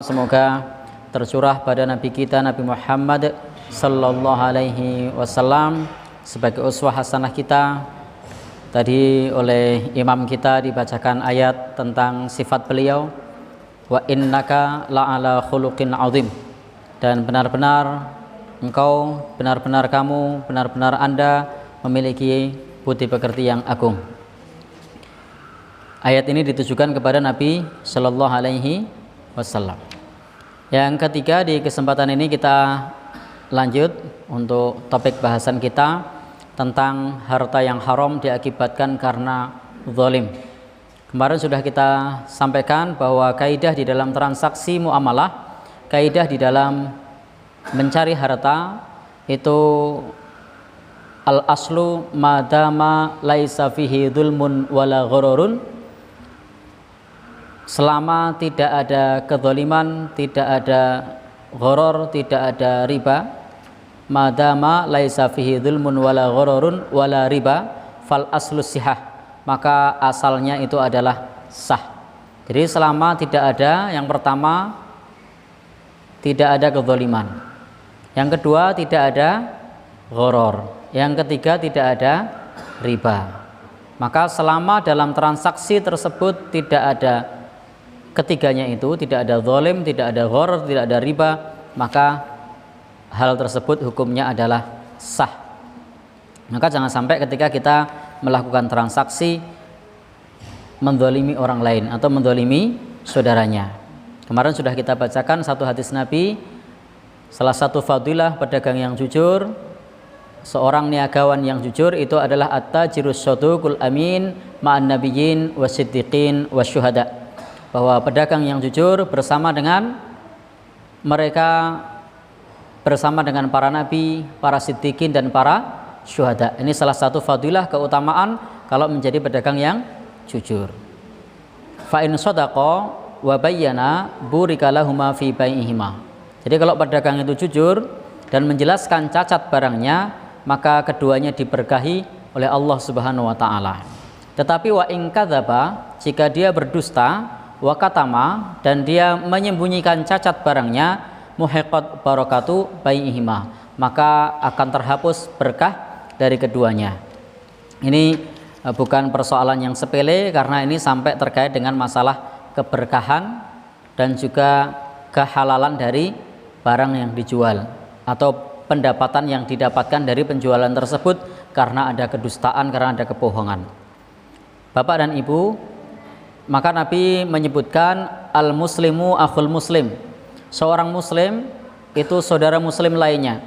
Semoga tercurah pada Nabi kita Nabi Muhammad sallallahu alaihi wasallam sebagai uswah hasanah kita. Tadi oleh imam kita dibacakan ayat tentang sifat beliau, wa innaka la'ala khuluqin azim, dan benar-benar engkau, benar-benar kamu, benar-benar Anda memiliki budi pekerti yang agung. Ayat ini ditujukan kepada Nabi sallallahu alaihi wasallam. Yang ketiga, di kesempatan ini kita lanjut untuk topik bahasan kita tentang harta yang haram diakibatkan karena zalim. Kemarin sudah kita sampaikan bahwa kaidah di dalam transaksi muamalah, kaidah di dalam mencari harta itu al-aslu madama laisa fihi dzulmun wala ghururun. Selama tidak ada kezaliman, tidak ada gharar, tidak ada riba, madama laisa fihi dzulmun wala ghararun wala riba fal aslus sihah, maka asalnya itu adalah sah. Jadi selama tidak ada, yang pertama tidak ada kezaliman, yang kedua tidak ada gharar, yang ketiga tidak ada riba, maka selama dalam transaksi tersebut tidak ada ketiganya itu, tidak ada zalim, tidak ada gharar, tidak ada riba, maka hal tersebut hukumnya adalah sah. Maka jangan sampai ketika kita melakukan transaksi menzalimi orang lain atau menzalimi saudaranya. Kemarin sudah kita bacakan satu hadis Nabi, salah satu fadilah pedagang yang jujur, seorang niagawan yang jujur itu adalah at-tajirus shaduqul amin ma'an nabiyyin wasiddiqin wasyuhada, bahwa pedagang yang jujur bersama dengan mereka, bersama dengan para nabi, para siddiqin dan para syuhada. Ini salah satu fadilah keutamaan kalau menjadi pedagang yang jujur. Fa in shadaqa wa bayyana burika lahuma fi bai'ihima. Jadi kalau pedagang itu jujur dan menjelaskan cacat barangnya, maka keduanya diberkahi oleh Allah Subhanahu wa taala. Tetapi wa in kadzaba, jika dia berdusta, wakatama, dan dia menyembunyikan cacat barangnya, muhiqat barakatu bai'ihima, maka akan terhapus berkah dari keduanya. Ini bukan persoalan yang sepele, karena ini sampai terkait dengan masalah keberkahan dan juga kehalalan dari barang yang dijual atau pendapatan yang didapatkan dari penjualan tersebut karena ada kedustaan, karena ada kebohongan. Bapak dan Ibu, maka Nabi menyebutkan al-muslimu akhul muslim, seorang muslim itu saudara muslim lainnya.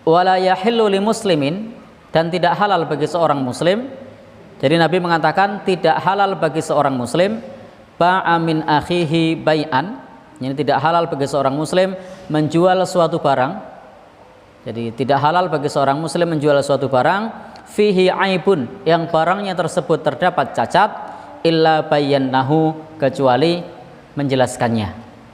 Wala yahillu li muslimin, dan tidak halal bagi seorang muslim. Jadi Nabi mengatakan tidak halal bagi seorang muslim ba'a min akhihi bai'an, ini tidak halal bagi seorang muslim menjual suatu barang. Jadi tidak halal bagi seorang muslim menjual suatu barang fihi aibun, yang barangnya tersebut terdapat cacat, illa bayyanahu, kecuali menjelaskannya.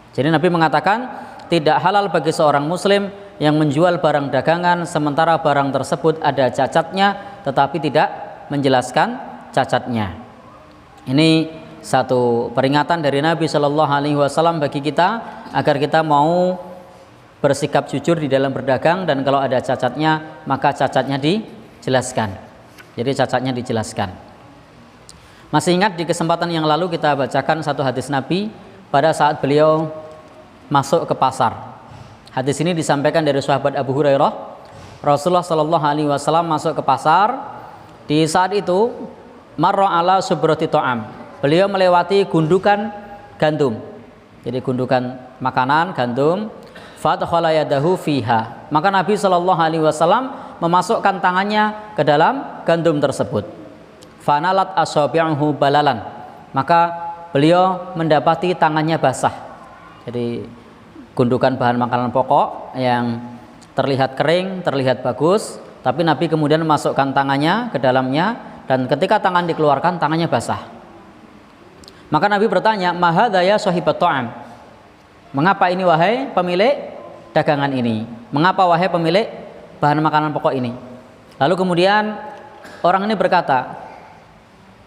Jadi Nabi mengatakan tidak halal bagi seorang muslim yang menjual barang dagangan sementara barang tersebut ada cacatnya tetapi tidak menjelaskan cacatnya. Ini satu peringatan dari Nabi Shallallahu alaihi wasallam bagi kita agar kita mau bersikap jujur di dalam berdagang, dan kalau ada cacatnya maka cacatnya dijelaskan. Jadi cacatnya dijelaskan. Masih ingat di kesempatan yang lalu kita bacakan satu hadis Nabi pada saat beliau masuk ke pasar. Hadis ini disampaikan dari sahabat Abu Hurairah. Rasulullah Shallallahu alaihi wasallam masuk ke pasar. Di saat itu marra ala subrati ta'am, beliau melewati gundukan gandum. Jadi gundukan makanan gandum. Fadkhala yadahu fiha, maka Nabi Shallallahu alaihi wasallam memasukkan tangannya ke dalam gandum tersebut. Fanalat asabi'uhu balalan, maka beliau mendapati tangannya basah. Jadi gundukan bahan makanan pokok yang terlihat kering, terlihat bagus, tapi Nabi kemudian memasukkan tangannya ke dalamnya, dan ketika tangan dikeluarkan tangannya basah. Maka Nabi bertanya, ma hadza ya sahibat ta'am, mengapa ini wahai pemilik dagangan ini, mengapa wahai pemilik bahan makanan pokok ini? Lalu kemudian orang ini berkata,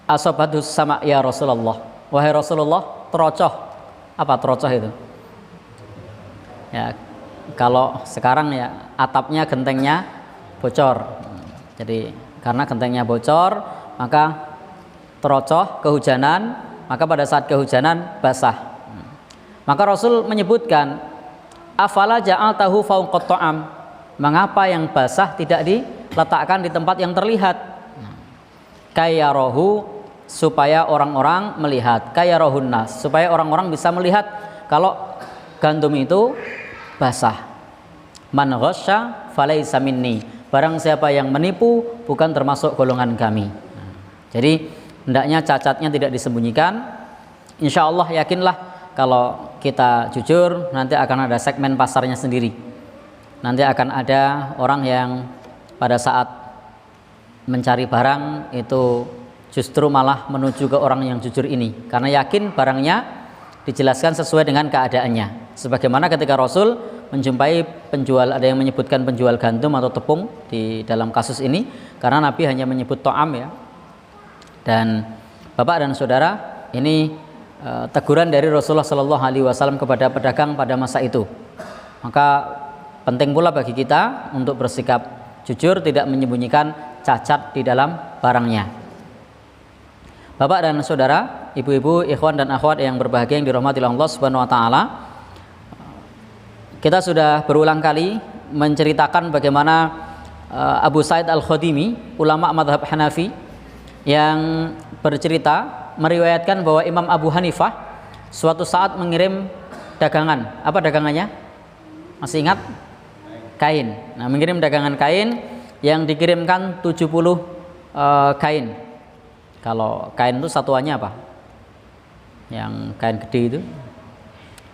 asobatus sama ya Rasulullah, wahai Rasulullah, terocoh. Apa terocoh itu? Ya, kalau sekarang ya atapnya gentengnya bocor. Jadi karena gentengnya bocor, maka terocoh kehujanan, maka pada saat kehujanan basah. Maka Rasul menyebutkan, afala ja'altahu fawqat ta'am, mengapa yang basah tidak diletakkan di tempat yang terlihat? Kayarahu, supaya orang-orang melihat, kayarahun nas, supaya orang-orang bisa melihat kalau gandum itu basah. Man ghasya falaysa minni, barang siapa yang menipu bukan termasuk golongan kami. Jadi hendaknya cacatnya tidak disembunyikan. Insya Allah yakinlah kalau kita jujur nanti akan ada segmen pasarnya sendiri. Nanti akan ada orang yang pada saat mencari barang itu justru malah menuju ke orang yang jujur ini, karena yakin barangnya dijelaskan sesuai dengan keadaannya. Sebagaimana ketika Rasul menjumpai penjual, ada yang menyebutkan penjual gandum atau tepung di dalam kasus ini, karena Nabi hanya menyebut to'am ya. Dan Bapak dan Saudara, ini teguran dari Rasulullah Shallallahu Alaihi Wasallam kepada pedagang pada masa itu. Maka penting pula bagi kita untuk bersikap jujur, tidak menyembunyikan cacat di dalam barangnya. Bapak dan Saudara, ibu-ibu, ikhwan dan akhwat yang berbahagia yang dirahmati Allah Subhanahu Wa Taala, kita sudah berulang kali menceritakan bagaimana Abu Sa'id Al-Khudrimi, ulama madhab Hanafi, yang bercerita meriwayatkan bahwa Imam Abu Hanifah suatu saat mengirim dagangan. Apa dagangannya? Masih ingat? Kain. Nah, mengirim dagangan kain yang dikirimkan 70 kain. Kalau kain itu satuannya apa? Yang kain gede itu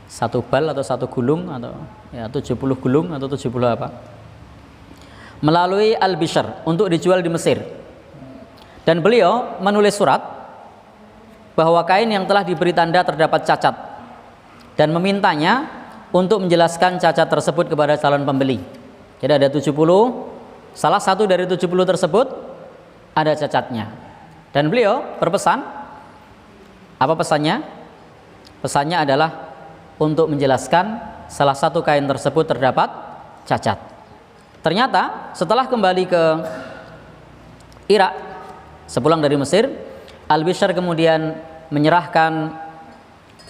satu bal atau satu gulung, atau ya 70 gulung atau 70 apa? Melalui Al-Bishr untuk dijual di Mesir. Dan beliau menulis surat bahwa kain yang telah diberi tanda terdapat cacat dan memintanya untuk menjelaskan cacat tersebut kepada calon pembeli. Jadi ada 70, salah satu dari 70 tersebut ada cacatnya. Dan beliau berpesan, apa pesannya? Pesannya adalah untuk menjelaskan salah satu kain tersebut terdapat cacat. Ternyata setelah kembali ke Irak, sepulang dari Mesir, Al-Bishr kemudian menyerahkan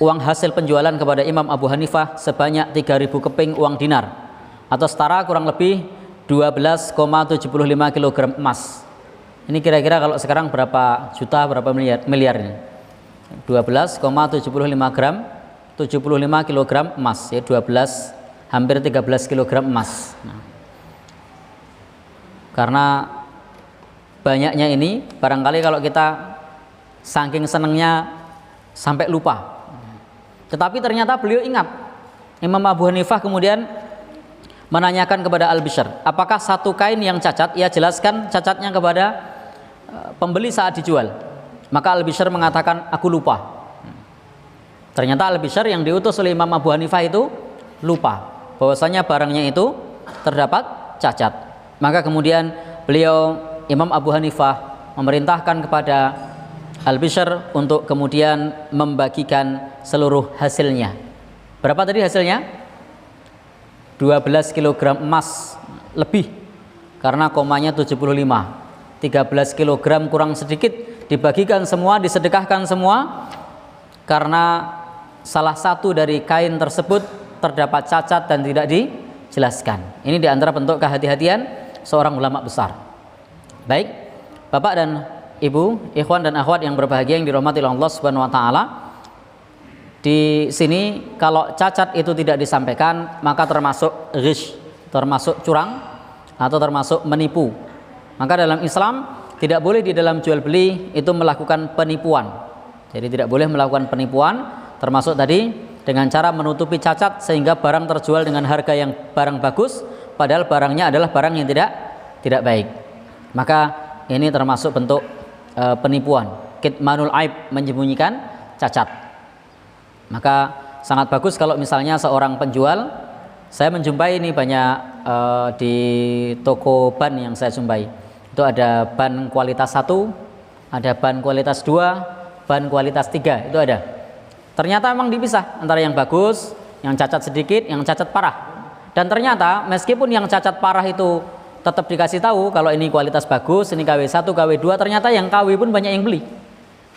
uang hasil penjualan kepada Imam Abu Hanifah sebanyak 3.000 keping uang dinar, atau setara kurang lebih 12,75 kg emas. Ini kira-kira kalau sekarang berapa juta, berapa miliar ini? 12,75 gram, 75 kg emas, ya 12, hampir 13 kg emas. Nah, karena banyaknya ini, barangkali kalau kita saking senengnya sampai lupa. Tetapi ternyata beliau ingat. Imam Abu Hanifah kemudian menanyakan kepada Al-Bishr, apakah satu kain yang cacat? Ia jelaskan cacatnya kepada pembeli saat dijual. Maka Al-Bishr mengatakan, aku lupa. Ternyata Al-Bishr yang diutus oleh Imam Abu Hanifah itu lupa bahwasanya barangnya itu terdapat cacat. Maka kemudian beliau, Imam Abu Hanifah, memerintahkan kepada Al-Bishr untuk kemudian membagikan seluruh hasilnya. Berapa tadi hasilnya? 12 kg emas lebih, karena komanya 75. 13 kg kurang sedikit, dibagikan semua, disedekahkan semua, karena salah satu dari kain tersebut terdapat cacat dan tidak dijelaskan. Ini diantara bentuk kehati-hatian seorang ulama besar. Baik, Bapak dan Ibu, ikhwan dan akhwat yang berbahagia yang dirahmati Allah Subhanahu wa taala. Di sini kalau cacat itu tidak disampaikan, maka termasuk ghish, termasuk curang atau termasuk menipu. Maka dalam Islam tidak boleh di dalam jual beli itu melakukan penipuan. Jadi tidak boleh melakukan penipuan, termasuk tadi dengan cara menutupi cacat sehingga barang terjual dengan harga yang barang bagus, padahal barangnya adalah barang yang tidak baik. Maka ini termasuk bentuk penipuan, kitmanul aib, menyembunyikan cacat. Maka sangat bagus kalau misalnya seorang penjual, saya menjumpai ini banyak di toko ban yang saya jumpai, itu ada ban kualitas 1, ada ban kualitas 2, ban kualitas 3, itu ada. Ternyata memang dipisah antara yang bagus yang cacat sedikit, yang cacat parah. Dan ternyata meskipun yang cacat parah itu tetap dikasih tahu kalau ini kualitas bagus, ini KW1, KW2, ternyata yang KW pun banyak yang beli.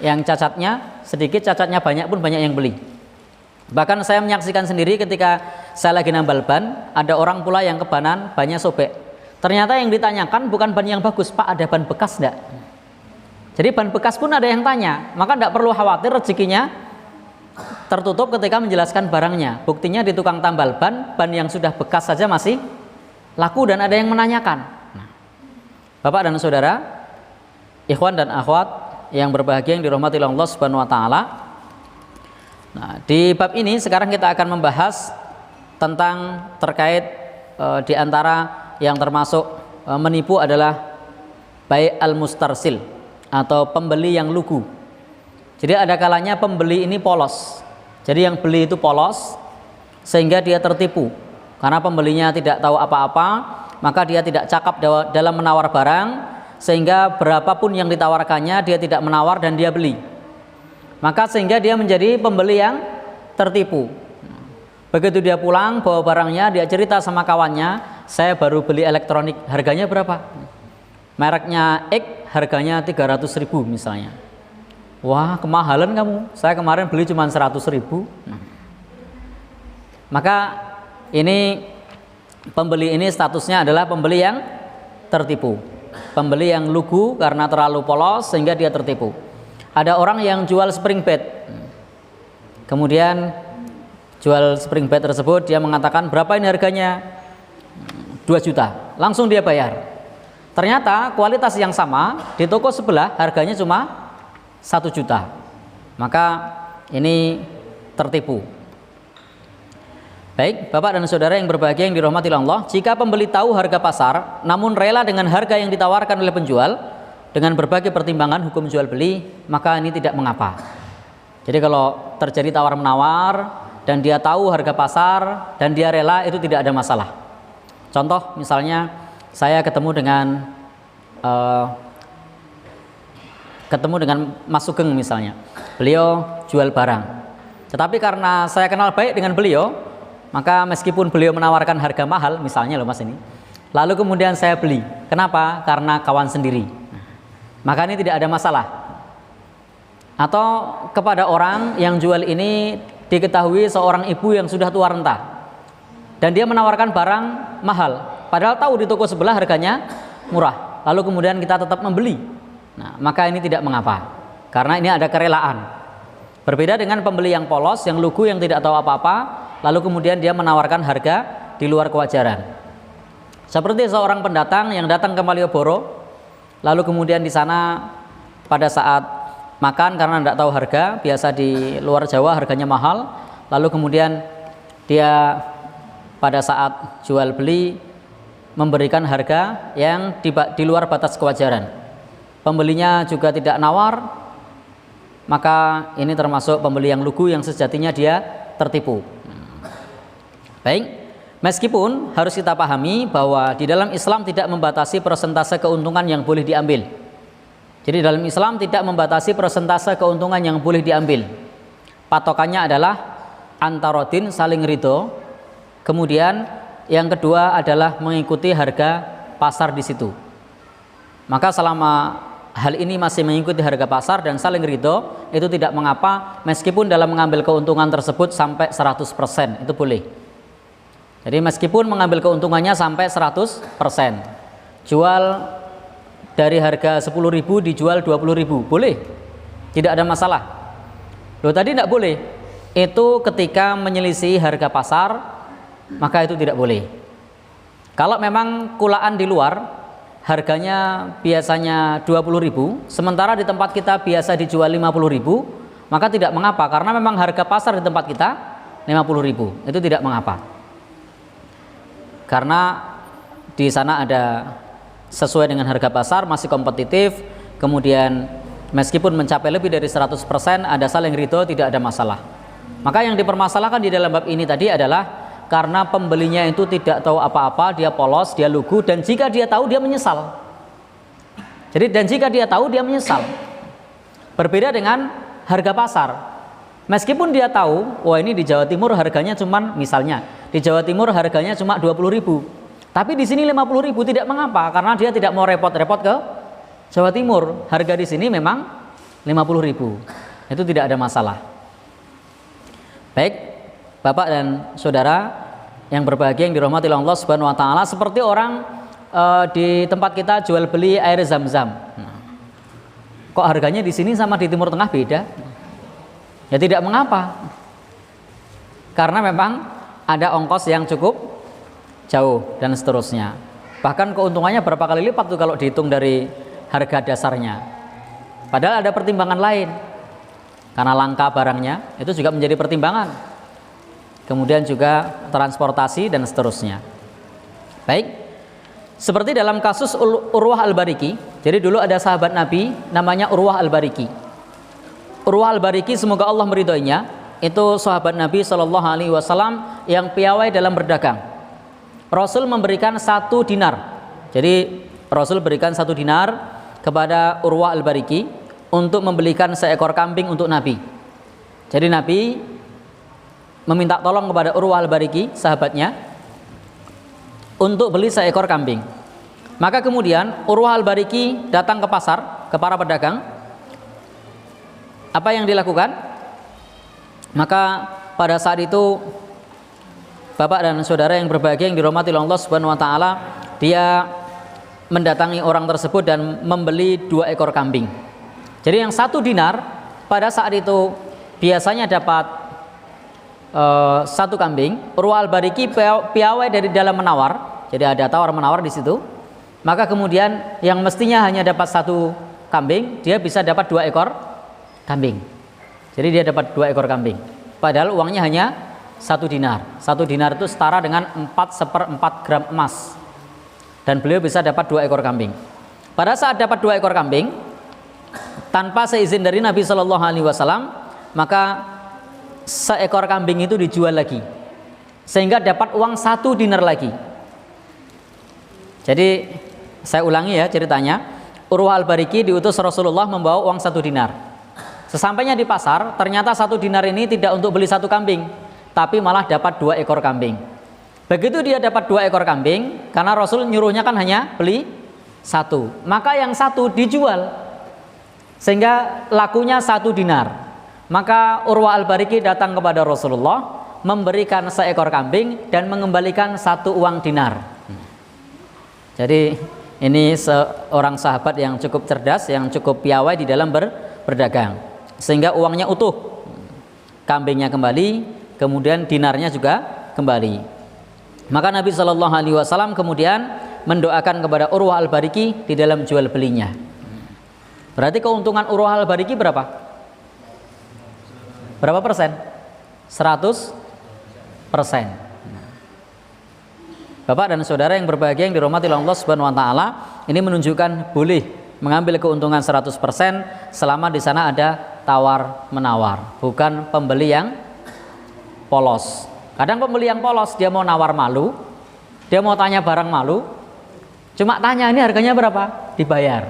Yang cacatnya sedikit, cacatnya banyak pun banyak yang beli. Bahkan saya menyaksikan sendiri ketika saya lagi nambal ban, ada orang pula yang kebanan bannya sobek. Ternyata yang ditanyakan bukan ban yang bagus, Pak, ada ban bekas enggak? Jadi ban bekas pun ada yang tanya, maka tidak perlu khawatir rezekinya tertutup ketika menjelaskan barangnya. Buktinya di tukang tambal ban, ban yang sudah bekas saja masih laku dan ada yang menanyakan. Nah, Bapak dan Saudara, ikhwan dan akhwat yang berbahagia yang dirahmati Allah Subhanahu wa taala. Nah, di bab ini sekarang kita akan membahas tentang terkait di antara yang termasuk menipu adalah bai' al-mustarsil atau pembeli yang lugu. Jadi ada kalanya pembeli ini polos. Jadi yang beli itu polos sehingga dia tertipu. Karena pembelinya tidak tahu apa-apa, maka dia tidak cakap dalam menawar barang, sehingga berapapun yang ditawarkannya dia tidak menawar dan dia beli. Maka sehingga dia menjadi pembeli yang tertipu. Begitu dia pulang bawa barangnya, dia cerita sama kawannya, saya baru beli elektronik, harganya berapa? Mereknya X, harganya 300.000 misalnya. Wah, kemahalan kamu, saya kemarin beli cuma 100.000. Maka ini pembeli ini statusnya adalah pembeli yang tertipu, pembeli yang lugu karena terlalu polos sehingga dia tertipu. Ada orang yang jual spring bed, kemudian jual spring bed tersebut dia mengatakan berapa ini harganya, 2 juta, langsung dia bayar. Ternyata kualitas yang sama di toko sebelah harganya cuma 1 juta. Maka ini tertipu. Baik, Bapak dan Saudara yang berbahagia yang dirahmati Allah, jika pembeli tahu harga pasar namun rela dengan harga yang ditawarkan oleh penjual dengan berbagai pertimbangan hukum jual beli, maka ini tidak mengapa. Jadi kalau terjadi tawar menawar dan dia tahu harga pasar dan dia rela, itu tidak ada masalah. Contoh misalnya saya ketemu dengan Mas Sugeng misalnya, beliau jual barang, tetapi karena saya kenal baik dengan beliau, maka meskipun beliau menawarkan harga mahal misalnya loh Mas ini, lalu kemudian saya beli. Kenapa? Karena kawan sendiri. Maka ini tidak ada masalah. Atau kepada orang yang jual ini diketahui seorang ibu yang sudah tua renta dan dia menawarkan barang mahal, padahal tahu di toko sebelah harganya murah, lalu kemudian kita tetap membeli. Nah, maka ini tidak mengapa, karena ini ada kerelaan. Berbeda dengan pembeli yang polos, yang lugu, yang tidak tahu apa-apa, lalu kemudian dia menawarkan harga di luar kewajaran. Seperti seorang pendatang yang datang ke Malioboro, lalu kemudian di sana pada saat makan karena tidak tahu harga, biasa di luar Jawa harganya mahal, lalu kemudian dia pada saat jual beli memberikan harga yang di luar batas kewajaran. Pembelinya juga tidak nawar, maka ini termasuk pembeli yang lugu yang sejatinya dia tertipu. Baik, meskipun harus kita pahami bahwa di dalam Islam tidak membatasi persentase keuntungan yang boleh diambil. Jadi dalam Islam tidak membatasi persentase keuntungan yang boleh diambil. Patokannya adalah antarodin, saling ridho. Kemudian yang kedua adalah mengikuti harga pasar di situ. Maka selama hal ini masih mengikuti harga pasar dan saling ridho, itu tidak mengapa meskipun dalam mengambil keuntungan tersebut sampai 100%, itu boleh. Jadi meskipun mengambil keuntungannya sampai 100%, jual dari harga 10.000 dijual 20.000, boleh, tidak ada masalah. Loh, tadi tidak boleh, itu ketika menyelisih harga pasar, maka itu tidak boleh. Kalau memang kulaan di luar harganya biasanya 20.000, sementara di tempat kita biasa dijual 50.000, maka tidak mengapa, karena memang harga pasar di tempat kita 50.000, itu tidak mengapa. Karena di sana ada sesuai dengan harga pasar, masih kompetitif, kemudian meskipun mencapai lebih dari 100% ada saling ridho, tidak ada masalah. Maka yang dipermasalahkan di dalam bab ini tadi adalah karena pembelinya itu tidak tahu apa-apa, dia polos, dia lugu, dan jika dia tahu dia menyesal. Jadi dan jika dia tahu dia menyesal. Berbeda dengan harga pasar. Meskipun dia tahu, wah ini di Jawa Timur harganya cuman, misalnya di Jawa Timur harganya cuma 20.000, tapi di sini 50.000, tidak mengapa, karena dia tidak mau repot-repot ke Jawa Timur. Harga di sini memang 50.000, itu tidak ada masalah. Baik, Bapak dan Saudara yang berbahagia yang dirahmati Allah Subhanahu wa taala, seperti orang di tempat kita jual beli air Zam-Zam. Kok harganya di sini sama di Timur Tengah beda? Ya tidak mengapa, karena memang ada ongkos yang cukup jauh dan seterusnya. Bahkan keuntungannya berapa kali lipat tuh kalau dihitung dari harga dasarnya. Padahal ada pertimbangan lain, karena langka barangnya itu juga menjadi pertimbangan. Kemudian juga transportasi dan seterusnya. Baik, seperti dalam kasus Urwah Al-Bariki. Jadi dulu ada sahabat Nabi namanya Urwah Al-Bariki. Urwah Al-Bariki, semoga Allah meridhoinya, itu sahabat Nabi SAW yang piawai dalam berdagang. Rasul memberikan 1 dinar. Jadi Rasul berikan 1 dinar kepada Urwah Al-Bariki untuk membelikan seekor kambing untuk Nabi. Jadi Nabi meminta tolong kepada Urwah Al-Bariki, sahabatnya, untuk beli seekor kambing. Maka kemudian Urwah Al-Bariki datang ke pasar, ke para pedagang. Apa yang dilakukan? Maka pada saat itu Bapak dan Saudara yang berbahagia yang dirahmati Allah Subhanahu wa taala, dia mendatangi orang tersebut dan membeli 2 ekor kambing. Jadi yang 1 dinar pada saat itu biasanya dapat 1 kambing. Urwah Al-Bariki piawai dari dalam menawar. Jadi ada tawar menawar di situ. Maka kemudian yang mestinya hanya dapat 1 kambing, dia bisa dapat 2 ekor kambing. Jadi dia dapat 2 ekor kambing. Padahal uangnya hanya 1 dinar. 1 dinar itu setara dengan 4/4 gram emas. Dan beliau bisa dapat 2 ekor kambing. Pada saat dapat 2 ekor kambing, tanpa seizin dari Nabi Shallallahu Alaihi Wasallam, maka seekor kambing itu dijual lagi, sehingga dapat uang 1 dinar lagi. Jadi saya ulangi ya ceritanya. Urwah Al-Bariki diutus Rasulullah membawa uang 1 dinar. Sesampainya di pasar, ternyata 1 dinar ini tidak untuk beli 1 kambing, tapi malah dapat 2 ekor kambing. Begitu dia dapat 2 ekor kambing, karena Rasul nyuruhnya kan hanya beli 1, maka yang 1 dijual, sehingga lakunya 1 dinar. Maka Urwah Al-Bariki datang kepada Rasulullah, memberikan seekor kambing dan mengembalikan 1 uang dinar. Jadi ini seorang sahabat yang cukup cerdas, yang cukup piawai di dalam berdagang, sehingga uangnya utuh, kambingnya kembali, kemudian dinarnya juga kembali. Maka Nabi Shallallahu Alaihi Wasallam kemudian mendoakan kepada Urwah Al-Bariki di dalam jual belinya. Berarti keuntungan Urwah Al-Bariki berapa? Berapa persen? 100%. Bapak dan Saudara yang berbahagia yang dirahmati Allah Subhanahu wa taala, ini menunjukkan boleh mengambil keuntungan 100% selama di sana ada tawar menawar, bukan pembeli yang polos. Kadang pembeli yang polos, dia mau nawar malu, dia mau tanya barang malu, cuma tanya ini harganya berapa, dibayar.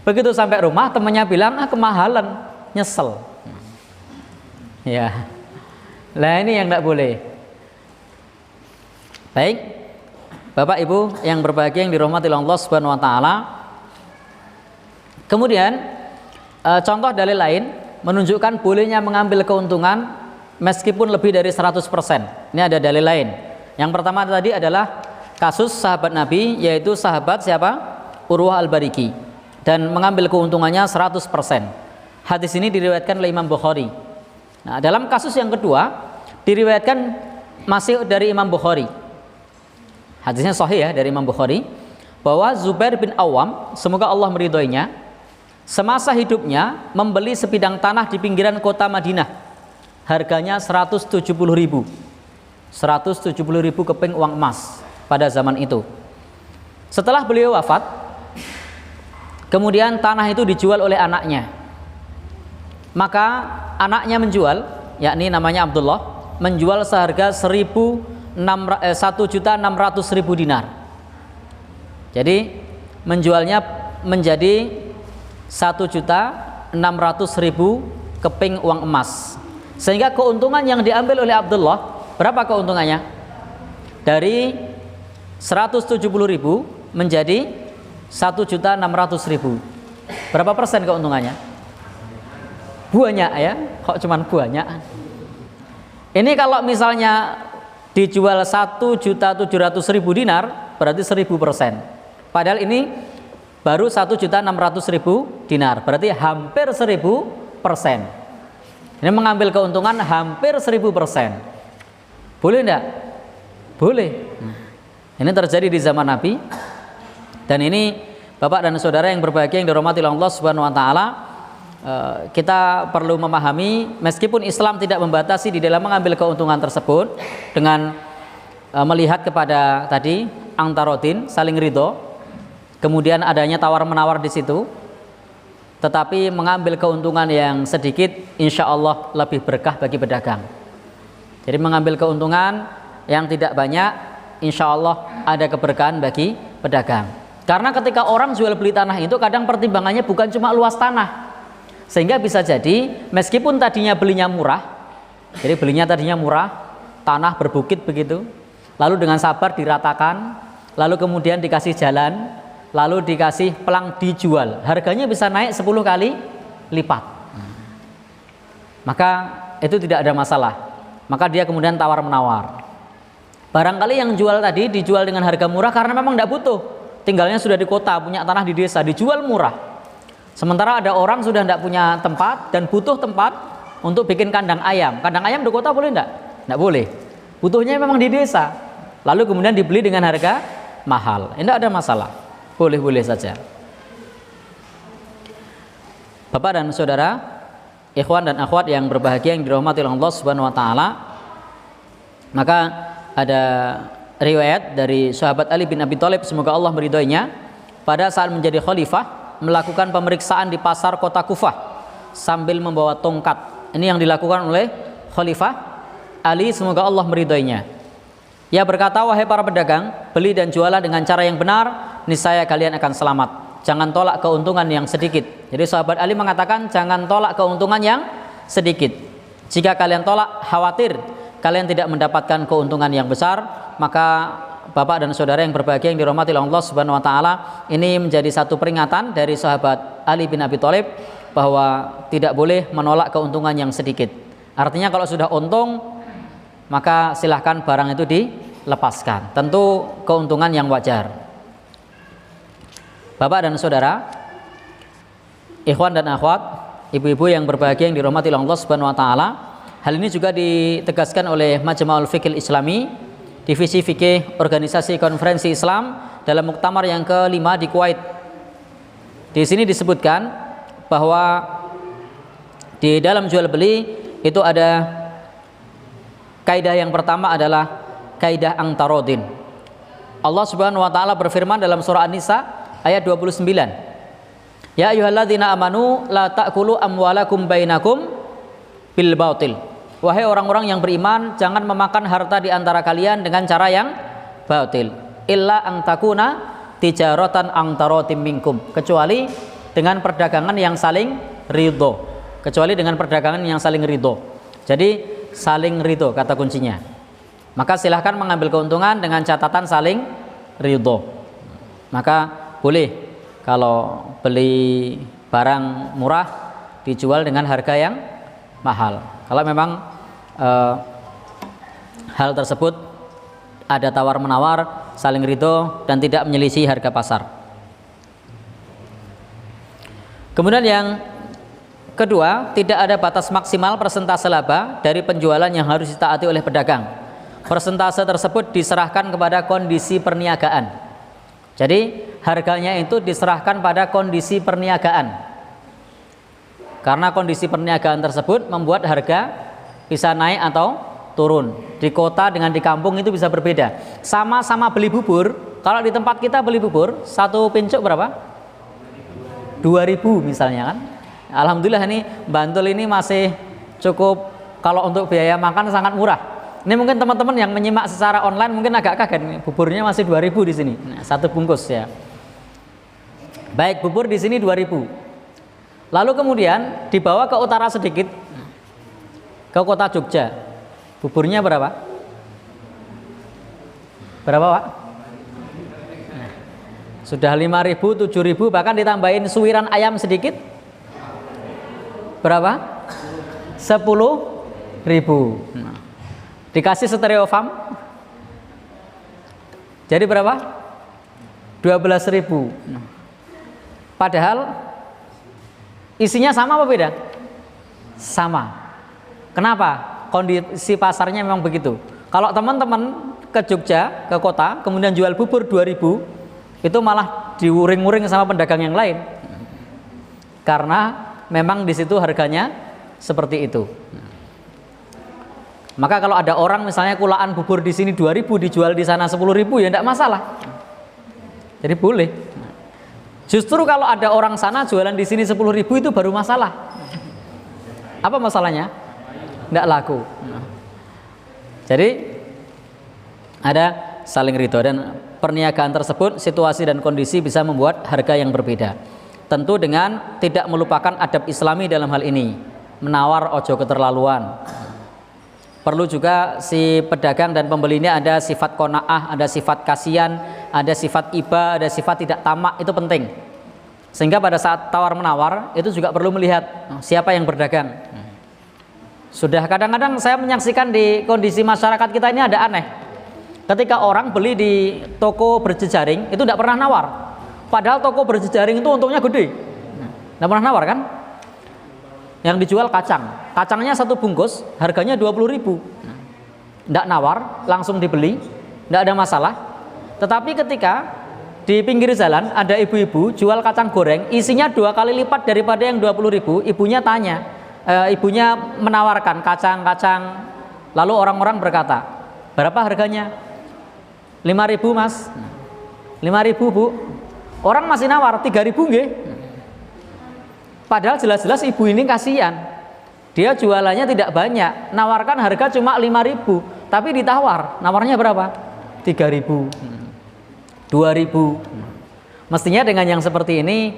Begitu sampai rumah temannya bilang kemahalan, nyesel. Ya, lah ini yang tidak boleh. Baik, Bapak Ibu yang berbahagia yang dirahmati Allah Subhanahu wa taala. Kemudian contoh dalil lain menunjukkan bolehnya mengambil keuntungan meskipun lebih dari 100%. Ini ada dalil lain. Yang pertama tadi adalah kasus sahabat Nabi, yaitu sahabat siapa? Urwah Al-Bariki, dan mengambil keuntungannya 100%. Hadis ini diriwayatkan oleh Imam Bukhari. Nah, dalam kasus yang kedua diriwayatkan masih dari Imam Bukhari. Hadisnya sahih ya, dari Imam Bukhari, bahwa Zubair bin Awam, semoga Allah meridhoinya, semasa hidupnya membeli sebidang tanah di pinggiran kota Madinah, harganya 170.000 keping uang emas pada zaman itu. Setelah beliau wafat, kemudian tanah itu dijual oleh anaknya. Maka anaknya menjual, yakni namanya Abdullah, menjual seharga 1.600.000 dinar. Jadi menjualnya menjadi 1.600.000 keping uang emas. Sehingga keuntungan yang diambil oleh Abdullah, berapa keuntungannya? Dari 170.000 menjadi 1.600.000. Berapa persen keuntungannya? Banyak ya, kok cuman banyak. Ini kalau misalnya dijual 1.700.000 dinar, berarti 1.000%. Padahal ini baru 1.600.000 dinar, berarti hampir 1.000%. Ini mengambil keuntungan hampir 1.000%. Boleh enggak? Boleh. Ini terjadi di zaman Nabi. Dan ini Bapak dan saudara yang berbahagia yang dirahmati Allah Subhanahu wa taala, kita perlu memahami meskipun Islam tidak membatasi di dalam mengambil keuntungan tersebut dengan melihat kepada tadi angtarodin, saling ridho, kemudian adanya tawar-menawar di situ, tetapi mengambil keuntungan yang sedikit insya Allah lebih berkah bagi pedagang. Jadi mengambil keuntungan yang tidak banyak insya Allah ada keberkahan bagi pedagang. Karena ketika orang jual beli tanah itu kadang pertimbangannya bukan cuma luas tanah, sehingga bisa jadi meskipun tadinya belinya murah, jadi belinya tadinya murah, tanah berbukit begitu, lalu dengan sabar diratakan, lalu kemudian dikasih jalan, lalu dikasih pelang dijual, harganya bisa naik 10 kali lipat. Maka itu tidak ada masalah. Maka dia kemudian tawar menawar. Barangkali yang jual tadi dijual dengan harga murah karena memang tidak butuh, tinggalnya sudah di kota, punya tanah di desa, dijual murah. Sementara ada orang sudah tidak punya tempat dan butuh tempat untuk bikin kandang ayam. Kandang ayam di kota boleh enggak? Tidak boleh. Butuhnya memang di desa. Lalu kemudian dibeli dengan harga mahal. Tidak ada masalah. Boleh-boleh saja. Bapak dan saudara, ikhwan dan akhwat yang berbahagia yang dirahmati Allah Subhanahu wa taala, maka ada riwayat dari sahabat Ali bin Abi Thalib, semoga Allah meridhoinya, pada saat menjadi khalifah melakukan pemeriksaan di pasar kota Kufah sambil membawa tongkat. Ini yang dilakukan oleh Khalifah Ali, semoga Allah meridhoinya. Ia berkata, wahai para pedagang, beli dan jualah dengan cara yang benar, niscaya kalian akan selamat. Jangan tolak keuntungan yang sedikit. Jadi sahabat Ali mengatakan jangan tolak keuntungan yang sedikit. Jika kalian tolak, khawatir kalian tidak mendapatkan keuntungan yang besar. Maka Bapak dan saudara yang berbahagia yang dirahmati Allah Subhanahu wa taala, ini menjadi satu peringatan dari sahabat Ali bin Abi Thalib bahwa tidak boleh menolak keuntungan yang sedikit. Artinya kalau sudah untung, maka silahkan barang itu dilepaskan. Tentu keuntungan yang wajar. Bapak dan saudara, ikhwan dan akhwat, ibu-ibu yang berbahagia yang dirahmati Allah Subhanahu wa taala, hal ini juga ditegaskan oleh Majma'ul Fiqhil Islami, Divisi Fikih Organisasi Konferensi Islam, dalam muktamar yang ke-5 di Kuwait. Di sini disebutkan bahwa di dalam jual beli itu ada kaidah yang pertama adalah kaidah angtarodin. Allah Subhanahu wa taala berfirman dalam surah An-Nisa ayat 29. Ya ayyuhalladzina amanu la ta'kulu amwalakum bainakum bil batil. Wahai orang-orang yang beriman, jangan memakan harta di antara kalian dengan cara yang batil. Illa ang takuna tijaratan ang tarotim minkum. Kecuali dengan perdagangan yang saling ridho. Kecuali dengan perdagangan yang saling ridho. Jadi saling ridho kata kuncinya. Maka silahkan mengambil keuntungan dengan catatan saling ridho. Maka boleh kalau beli barang murah dijual dengan harga yang mahal. Kalau memang hal tersebut ada tawar menawar, saling ridho dan tidak menyelisih harga pasar. Kemudian yang kedua, tidak ada batas maksimal persentase laba dari penjualan yang harus ditaati oleh pedagang. Persentase tersebut diserahkan kepada kondisi perniagaan. Jadi harganya itu diserahkan pada kondisi perniagaan. Karena kondisi perniagaan tersebut membuat harga bisa naik atau turun. Di kota dengan di kampung itu bisa berbeda. Sama-sama beli bubur, kalau di tempat kita beli bubur, satu pincuk berapa? 2.000 misalnya kan. Alhamdulillah ini Bantul ini masih cukup, kalau untuk biaya makan sangat murah. Ini mungkin teman-teman yang menyimak secara online mungkin agak kaget, buburnya masih 2.000 di sini. Nah, satu bungkus ya. Baik, bubur di sini 2.000. Lalu kemudian dibawa ke utara sedikit, ke kota Jogja. Buburnya berapa? Berapa, Pak? Sudah 5.000, 7.000, bahkan ditambahin suwiran ayam sedikit. Berapa? 10.000. Dikasih stereofoam. Jadi berapa? 12.000. Padahal isinya sama apa beda? Sama. Kenapa? Kondisi pasarnya memang begitu. Kalau teman-teman ke Jogja, ke kota, kemudian jual bubur 2.000, itu malah diuring-uring sama pedagang yang lain. Karena memang di situ harganya seperti itu. Maka kalau ada orang misalnya kulaan bubur di sini 2.000 dijual di sana 10.000 ya tidak masalah. Jadi boleh. Justru kalau ada orang sana jualan di sini 10.000 itu baru masalah. Apa masalahnya? Tidak laku. Jadi ada saling ridho, dan perniagaan tersebut situasi dan kondisi bisa membuat harga yang berbeda. Tentu dengan tidak melupakan adab Islami dalam hal ini. Menawar ojo keterlaluan. Perlu juga si pedagang dan pembeli ini ada sifat qanaah, ada sifat kasihan, ada sifat iba, ada sifat tidak tamak, itu penting. Sehingga pada saat tawar menawar itu juga perlu melihat siapa yang berdagang. Sudah kadang-kadang saya menyaksikan di kondisi masyarakat kita ini ada aneh. Ketika orang beli di toko berjejaring itu tidak pernah nawar. Padahal toko berjejaring itu untungnya gede. Tidak pernah nawar kan? Yang dijual kacang. Kacangnya satu bungkus harganya 20.000. Tidak nawar, langsung dibeli, tidak ada masalah. Tetapi ketika di pinggir jalan ada ibu-ibu jual kacang goreng, isinya 2 kali lipat daripada yang 20.000. Ibunya tanya, ibunya menawarkan kacang-kacang. Lalu orang-orang berkata, berapa harganya? 5.000 mas. 5.000 bu. Orang masih nawar 3.000 nggih. Padahal jelas-jelas ibu ini kasihan. Dia jualannya tidak banyak, nawarkan harga cuma 5.000, tapi ditawar, nawarnya berapa? 3.000, 2.000. Mestinya dengan yang seperti ini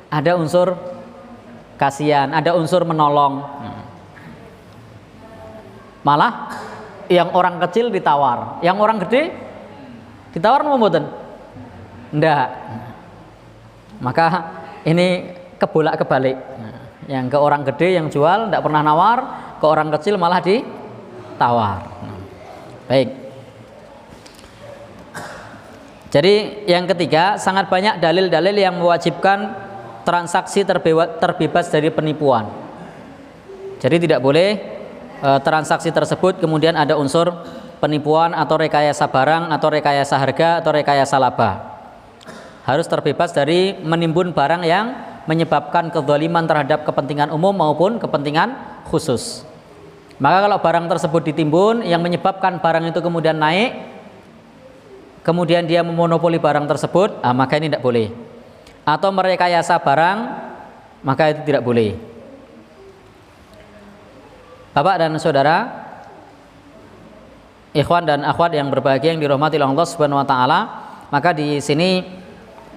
ada unsur kasihan, ada unsur menolong. Malah yang orang kecil ditawar, yang orang gede ditawar mau mboten? Ndak. Maka ini kebolak-kebalik. Yang ke orang gede yang jual tidak pernah nawar, ke orang kecil malah ditawar. Baik. Jadi yang ketiga, sangat banyak dalil-dalil yang mewajibkan transaksi terbebas dari penipuan. Jadi tidak boleh transaksi tersebut kemudian ada unsur penipuan atau rekayasa barang atau rekayasa harga atau rekayasa laba. Harus terbebas dari menimbun barang yang menyebabkan kezaliman terhadap kepentingan umum maupun kepentingan khusus. Maka kalau barang tersebut ditimbun yang menyebabkan barang itu kemudian naik, kemudian dia memonopoli barang tersebut, maka ini tidak boleh. Atau merekayasa barang, maka itu tidak boleh. Bapak dan saudara, ikhwan dan akhwat yang berbahagia yang dirahmati oleh Allah Subhanahu wa taala, maka di sini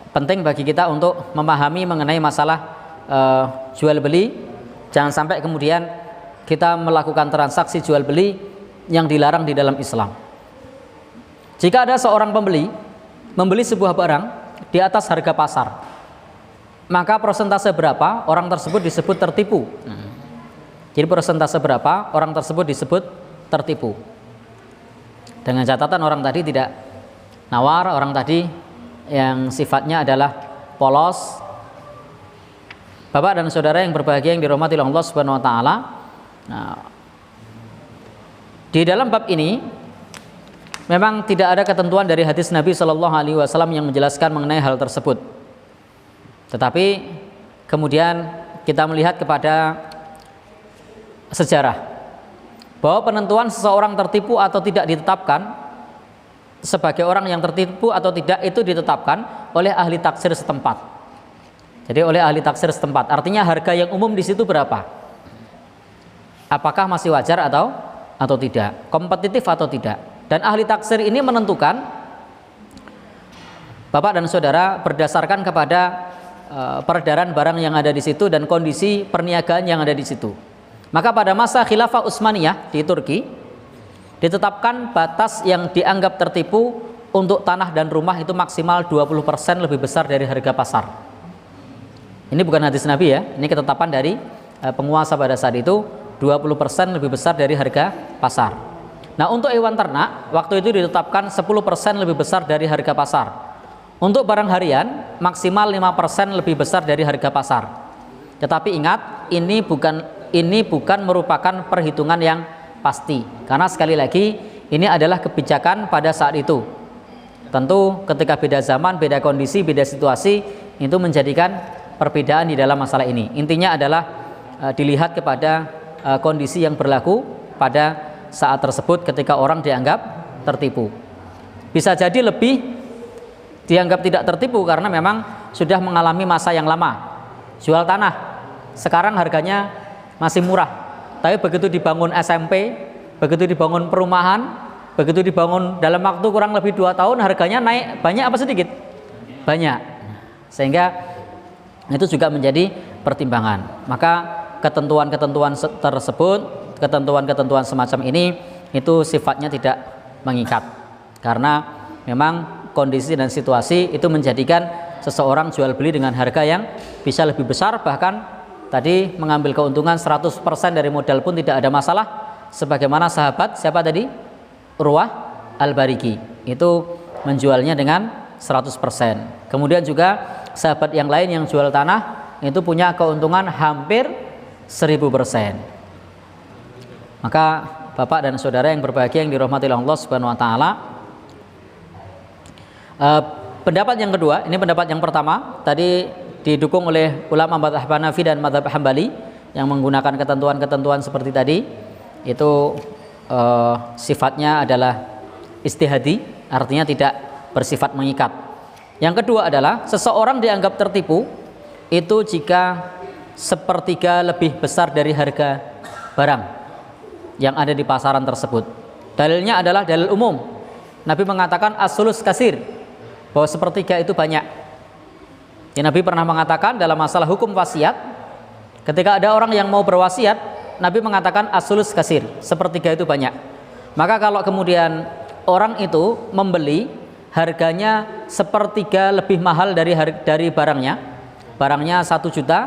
penting bagi kita untuk memahami mengenai masalah jual beli. Jangan sampai kemudian kita melakukan transaksi jual beli yang dilarang di dalam Islam. Jika ada seorang pembeli membeli sebuah barang di atas harga pasar, maka persentase berapa orang tersebut disebut tertipu. Jadi persentase berapa orang tersebut disebut tertipu. Dengan catatan orang tadi tidak nawar, orang tadi yang sifatnya adalah polos. Bapak dan saudara yang berbahagia yang dirahmati oleh Allah Subhanahu wa taala. Nah, di dalam bab ini memang tidak ada ketentuan dari hadis Nabi Shallallahu alaihi wasallam yang menjelaskan mengenai hal tersebut. Tetapi kemudian kita melihat kepada sejarah bahwa penentuan seseorang tertipu atau tidak ditetapkan sebagai orang yang tertipu atau tidak itu ditetapkan oleh ahli taksir setempat. Jadi oleh ahli taksir setempat. Artinya harga yang umum di situ berapa? Apakah masih wajar atau tidak? Kompetitif atau tidak? Dan ahli taksir ini menentukan, Bapak dan saudara, berdasarkan kepada peredaran barang yang ada di situ dan kondisi perniagaan yang ada di situ. Maka pada masa khilafah Utsmaniyah di Turki ditetapkan batas yang dianggap tertipu untuk tanah dan rumah itu maksimal 20% lebih besar dari harga pasar. Ini bukan hadis Nabi ya, ini ketetapan dari penguasa pada saat itu, 20% lebih besar dari harga pasar. Nah, untuk hewan ternak waktu itu ditetapkan 10% lebih besar dari harga pasar. Untuk barang harian maksimal 5% lebih besar dari harga pasar. Tetapi ingat, ini bukan merupakan perhitungan yang pasti, karena sekali lagi ini adalah kebijakan pada saat itu. Tentu ketika beda zaman, beda kondisi, beda situasi, itu menjadikan perbedaan di dalam masalah ini. Intinya adalah dilihat kepada kondisi yang berlaku pada saat tersebut ketika orang dianggap tertipu. Bisa jadi lebih dianggap tidak tertipu karena memang sudah mengalami masa yang lama. Jual tanah sekarang harganya masih murah, tapi begitu dibangun SMP, begitu dibangun perumahan, begitu dibangun dalam waktu kurang lebih 2 tahun, harganya naik banyak apa sedikit? Banyak. Sehingga itu juga menjadi pertimbangan. Maka ketentuan-ketentuan tersebut, ketentuan-ketentuan semacam ini itu sifatnya tidak mengikat, karena memang kondisi dan situasi itu menjadikan seseorang jual beli dengan harga yang bisa lebih besar, bahkan tadi mengambil keuntungan 100% dari modal pun tidak ada masalah, sebagaimana sahabat siapa tadi? Urwah Al-Bariki itu menjualnya dengan 100%. Kemudian juga sahabat yang lain yang jual tanah itu punya keuntungan hampir 1000%. Maka Bapak dan saudara yang berbahagia yang dirahmati Allah Subhanahu wa taala, pendapat yang kedua, ini pendapat yang pertama tadi didukung oleh ulama mazhab Hanafi dan mazhab Hambali yang menggunakan ketentuan-ketentuan seperti tadi, itu sifatnya adalah istihadi, artinya tidak bersifat mengikat. Yang kedua adalah seseorang dianggap tertipu itu jika sepertiga lebih besar dari harga barang yang ada di pasaran tersebut. Dalilnya adalah dalil umum. Nabi mengatakan as-sulus kasir, bahwa sepertiga itu banyak. Ya, Nabi pernah mengatakan dalam masalah hukum wasiat, ketika ada orang yang mau berwasiat, Nabi mengatakan as-sulus kasir, sepertiga itu banyak. Maka kalau kemudian orang itu membeli, harganya sepertiga lebih mahal dari barangnya 1 juta,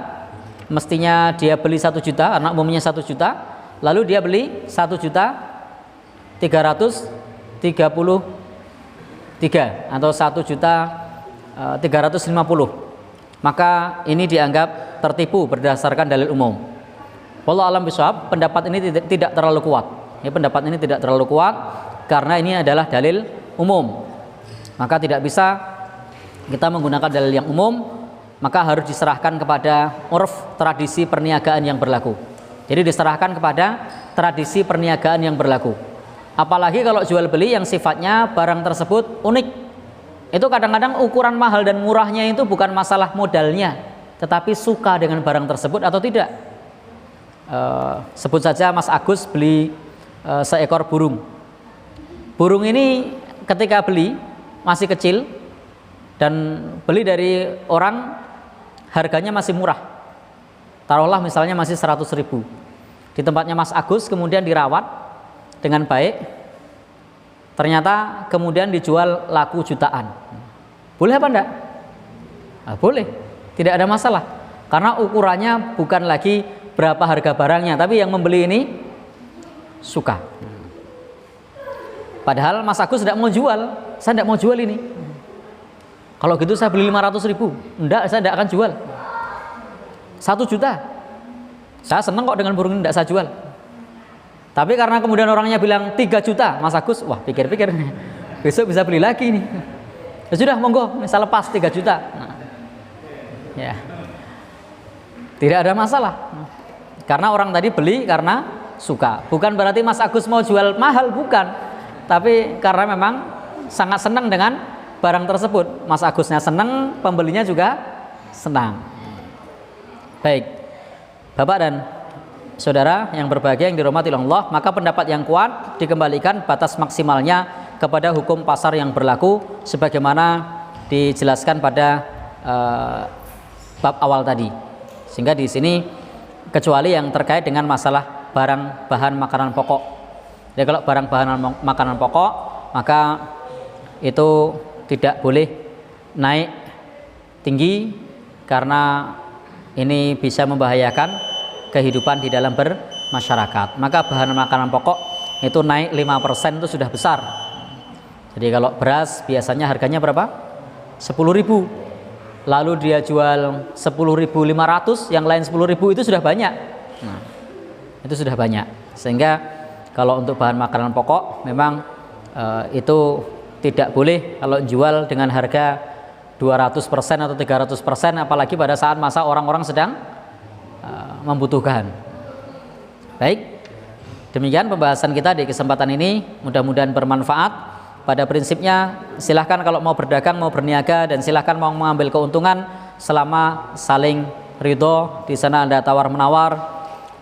mestinya dia beli 1 juta, karena umumnya 1 juta, lalu dia beli 1.333 atau 1.350.000, maka ini dianggap tertipu berdasarkan dalil umum. Wallahu a'lam bishawab, pendapat ini tidak terlalu kuat. Ya, pendapat ini tidak terlalu kuat karena ini adalah dalil umum. Maka tidak bisa kita menggunakan dalil yang umum, maka harus diserahkan kepada urf, tradisi perniagaan yang berlaku. Jadi diserahkan kepada tradisi perniagaan yang berlaku. Apalagi kalau jual beli yang sifatnya barang tersebut unik. Itu kadang-kadang ukuran mahal dan murahnya itu bukan masalah modalnya, tetapi suka dengan barang tersebut atau tidak. Sebut saja Mas Agus beli seekor burung. Burung ini ketika beli masih kecil dan beli dari orang harganya masih murah. Taruhlah misalnya masih 100.000. Di tempatnya Mas Agus kemudian dirawat dengan baik, ternyata kemudian dijual laku jutaan. Boleh apa enggak? Nah, boleh, tidak ada masalah, karena ukurannya bukan lagi berapa harga barangnya, tapi yang membeli ini suka. Padahal Mas Agus tidak mau jual, saya tidak mau jual ini. Kalau gitu saya beli 500.000, enggak, saya tidak akan jual. 1 juta, saya senang kok dengan burung ini, tidak saya jual. Tapi karena kemudian orangnya bilang 3 juta, Mas Agus, wah pikir-pikir, besok bisa beli lagi nih. Ya sudah, monggo, saya lepas 3 juta. Nah, ya, tidak ada masalah. Karena orang tadi beli karena suka. Bukan berarti Mas Agus mau jual mahal, bukan. Tapi karena memang sangat senang dengan barang tersebut. Mas Agusnya senang, pembelinya juga senang. Baik, Bapak dan saudara yang berbahagia yang dirahmati Allah, maka pendapat yang kuat dikembalikan batas maksimalnya kepada hukum pasar yang berlaku sebagaimana dijelaskan pada bab awal tadi. Sehingga di sini kecuali yang terkait dengan masalah barang bahan makanan pokok. Jadi kalau barang bahan makanan pokok maka itu tidak boleh naik tinggi karena ini bisa membahayakan kehidupan di dalam bermasyarakat. Maka bahan makanan pokok itu naik 5% itu sudah besar. Jadi kalau beras biasanya harganya berapa? 10.000. Lalu dia jual 10.500, yang lain 10.000, itu sudah banyak. Nah, itu sudah banyak. Sehingga kalau untuk bahan makanan pokok memang itu tidak boleh kalau jual dengan harga 200% atau 300%, apalagi pada saat masa orang-orang sedang membutuhkan. Baik, demikian pembahasan kita di kesempatan ini, mudah-mudahan bermanfaat. Pada prinsipnya silahkan kalau mau berdagang, mau berniaga, dan silahkan mau mengambil keuntungan selama saling ridho. Di sana ada tawar-menawar,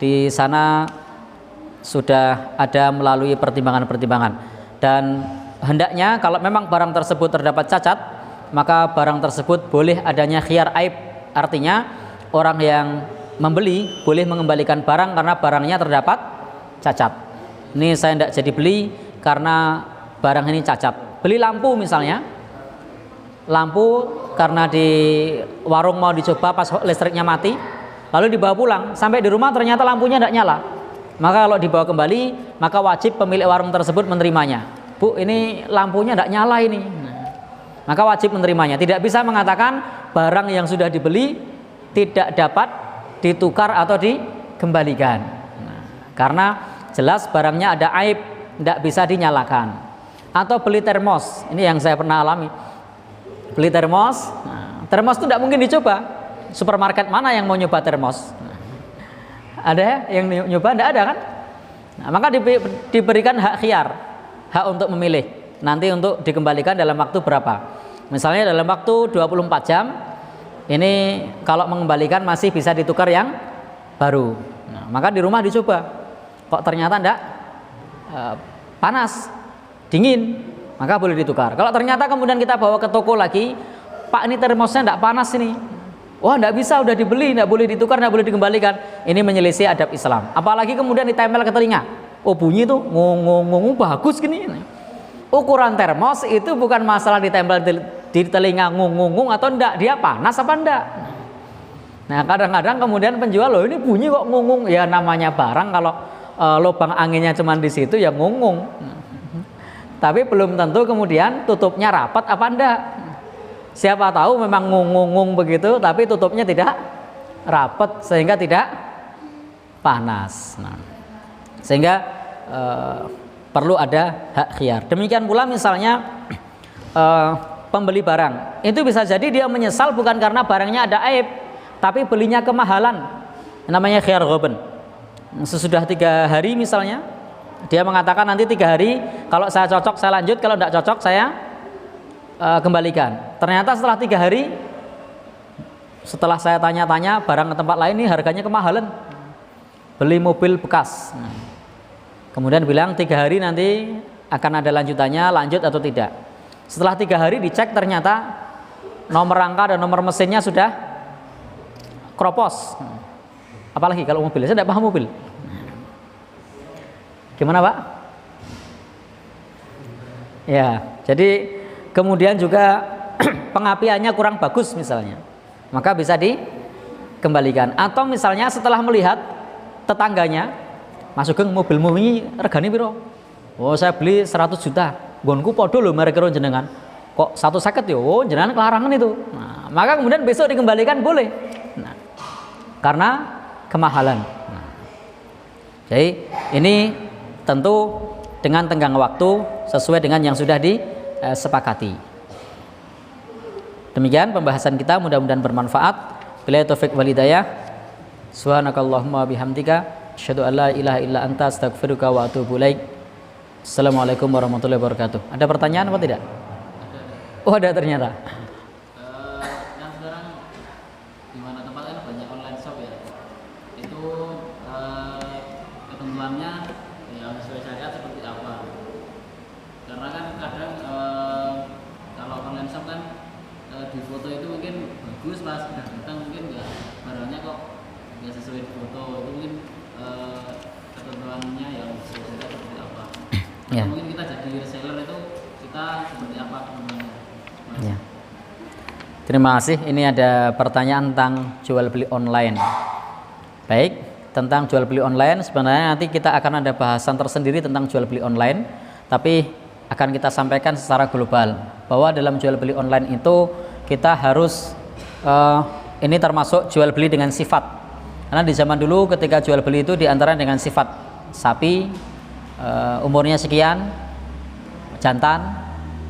di sana sudah ada melalui pertimbangan-pertimbangan. Dan hendaknya kalau memang barang tersebut terdapat cacat, maka barang tersebut boleh adanya khiyar aib. Artinya orang yang membeli boleh mengembalikan barang karena barangnya terdapat cacat. Ini saya tidak jadi beli karena barang ini cacat. Beli lampu misalnya, lampu karena di warung mau dicoba pas listriknya mati, lalu dibawa pulang, sampai di rumah ternyata lampunya tidak nyala. Maka kalau dibawa kembali, maka wajib pemilik warung tersebut menerimanya. Bu, ini lampunya tidak nyala ini. Maka wajib menerimanya. Tidak bisa mengatakan barang yang sudah dibeli tidak dapat ditukar atau dikembalikan. Karena jelas barangnya ada aib, tidak bisa dinyalakan. Atau beli termos, ini yang saya pernah alami. Beli termos, termos itu tidak mungkin dicoba. Supermarket mana yang mau nyoba termos? Ada yang nyoba? Tidak ada kan? Maka diberikan hak khiyar, hak untuk memilih. Nanti untuk dikembalikan dalam waktu berapa? Misalnya dalam waktu 24 jam. Ini kalau mengembalikan masih bisa ditukar yang baru. Maka di rumah dicoba. Kok ternyata tidak panas, dingin, maka boleh ditukar. Kalau ternyata kemudian kita bawa ke toko lagi, Pak, ini termosnya tidak panas ini. Wah, tidak bisa, udah dibeli, tidak boleh ditukar, tidak boleh dikembalikan. Ini menyelisih adab Islam. Apalagi kemudian ditempel ke telinga. Oh, bunyi tuh ngung bagus gini. Ukuran termos itu bukan masalah ditempel di telinga ngung atau enggak, dia panas apa enggak. Nah, kadang-kadang kemudian penjual, loh ini bunyi kok ngung. Ya namanya barang kalau lubang anginnya cuma di situ ya ngung. Tapi belum tentu kemudian tutupnya rapat apa enggak. Siapa tahu memang ngung begitu, tapi tutupnya tidak rapat sehingga tidak panas. Sehingga perlu ada hak khiyar. Demikian pula misalnya pembeli barang, itu bisa jadi dia menyesal bukan karena barangnya ada aib, tapi belinya kemahalan. Namanya khiyar ghaban. Sesudah 3 hari misalnya, dia mengatakan nanti 3 hari, kalau saya cocok saya lanjut, kalau tidak cocok saya kembalikan. Ternyata setelah 3 hari, setelah saya tanya-tanya barang ke tempat lain ini harganya kemahalan. Beli mobil bekas. Kemudian bilang 3 hari nanti akan ada lanjutannya, lanjut atau tidak. Setelah 3 hari dicek ternyata nomor rangka dan nomor mesinnya sudah kropos. Apalagi kalau mobil, saya tidak paham mobil. Gimana Pak? Ya, jadi kemudian juga pengapiannya kurang bagus misalnya, maka bisa dikembalikan. Atau misalnya setelah melihat tetangganya, Mas Sugeng mobilmu ini regane piro? Oh, saya beli 100 juta. Nggonku padha lho merek karo jenengan. Kok 150 ya? Oh, jenengan kelarangan itu. Nah, maka kemudian besok dikembalikan boleh. Nah, karena kemahalan. Nah, jadi ini tentu dengan tenggang waktu sesuai dengan yang sudah disepakati. Demikian pembahasan kita, mudah-mudahan bermanfaat. Billahi taufik wal hidayah. Subhanakallahumma bihamdika asyhadu an la ilaha illa anta astaghfiruka wa atubu ilaik. Assalamualaikum warahmatullahi wabarakatuh. Ada pertanyaan apa tidak? Oh, ada ternyata. Yang sekarang di mana tempatnya banyak online shop ya. Itu ketentuannya ya sesuai syariat seperti apa? Karena kan kadang kalau online shop kan di foto itu mungkin bagus, pas sudah datang mungkin barangnya kok nggak sesuai di foto. Itu mungkin ketentuannya yang sesuai seperti apa. Ya. Mungkin kita jadi reseller itu kita seperti apa ketentuannya. Ya. Terima kasih. Ini ada pertanyaan tentang jual beli online. Baik, tentang jual beli online sebenarnya nanti kita akan ada bahasan tersendiri tentang jual beli online, tapi akan kita sampaikan secara global bahwa dalam jual beli online itu kita harus ini termasuk jual beli dengan sifat. Karena di zaman dulu ketika jual beli itu diantara dengan sifat sapi, umurnya sekian, jantan,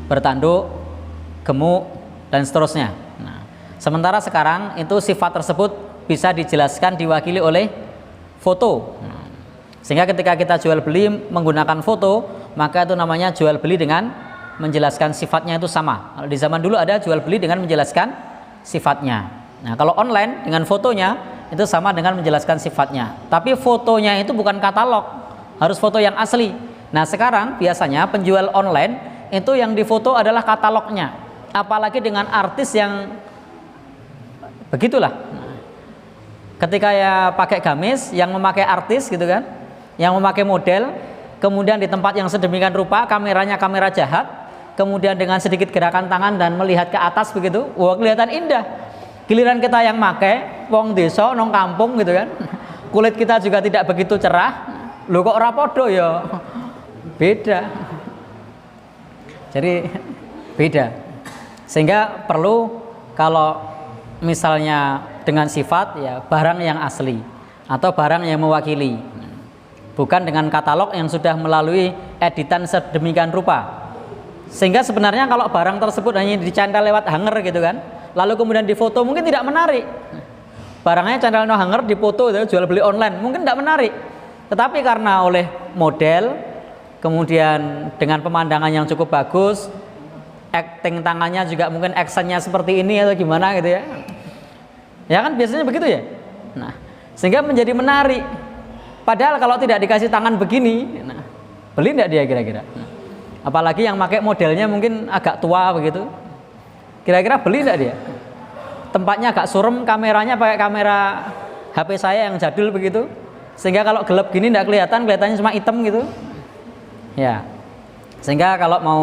bertanduk, gemuk, dan seterusnya. Nah, sementara sekarang itu sifat tersebut bisa dijelaskan diwakili oleh foto. Sehingga ketika kita jual beli menggunakan foto, maka itu namanya jual beli dengan menjelaskan sifatnya itu sama. Kalau di zaman dulu ada jual beli dengan menjelaskan sifatnya. Nah, kalau online dengan fotonya itu sama dengan menjelaskan sifatnya. Tapi fotonya itu bukan katalog, harus foto yang asli. Nah, sekarang biasanya penjual online itu yang difoto adalah katalognya. Apalagi dengan artis yang begitulah. Ketika ya pakai gamis, yang memakai artis gitu kan, yang memakai model, kemudian di tempat yang sedemikian rupa, kameranya kamera jahat, kemudian dengan sedikit gerakan tangan dan melihat ke atas begitu, wah kelihatan indah. Giliran kita yang pakai, wong desa, nong kampung gitu kan, kulit kita juga tidak begitu cerah, lo kok rapodo ya, beda. Jadi beda. Sehingga perlu kalau misalnya dengan sifat ya barang yang asli atau barang yang mewakili, bukan dengan katalog yang sudah melalui editan sedemikian rupa. Sehingga sebenarnya kalau barang tersebut hanya dicantol lewat hanger gitu kan, lalu kemudian difoto mungkin tidak menarik. Barangnya cantol no hanger, difoto itu jual beli online mungkin tidak menarik. Tetapi karena oleh model, kemudian dengan pemandangan yang cukup bagus, acting tangannya juga mungkin actionnya seperti ini atau gimana gitu ya. Ya kan biasanya begitu ya. Nah, sehingga menjadi menarik. Padahal kalau tidak dikasih tangan begini, nah, beli enggak dia kira-kira? Apalagi yang pakai modelnya mungkin agak tua begitu. Kira-kira beli enggak dia? Tempatnya agak surem, kameranya pakai kamera HP saya yang jadul begitu. Sehingga kalau gelap gini enggak kelihatan, kelihatannya cuma hitam gitu. Ya. Sehingga kalau mau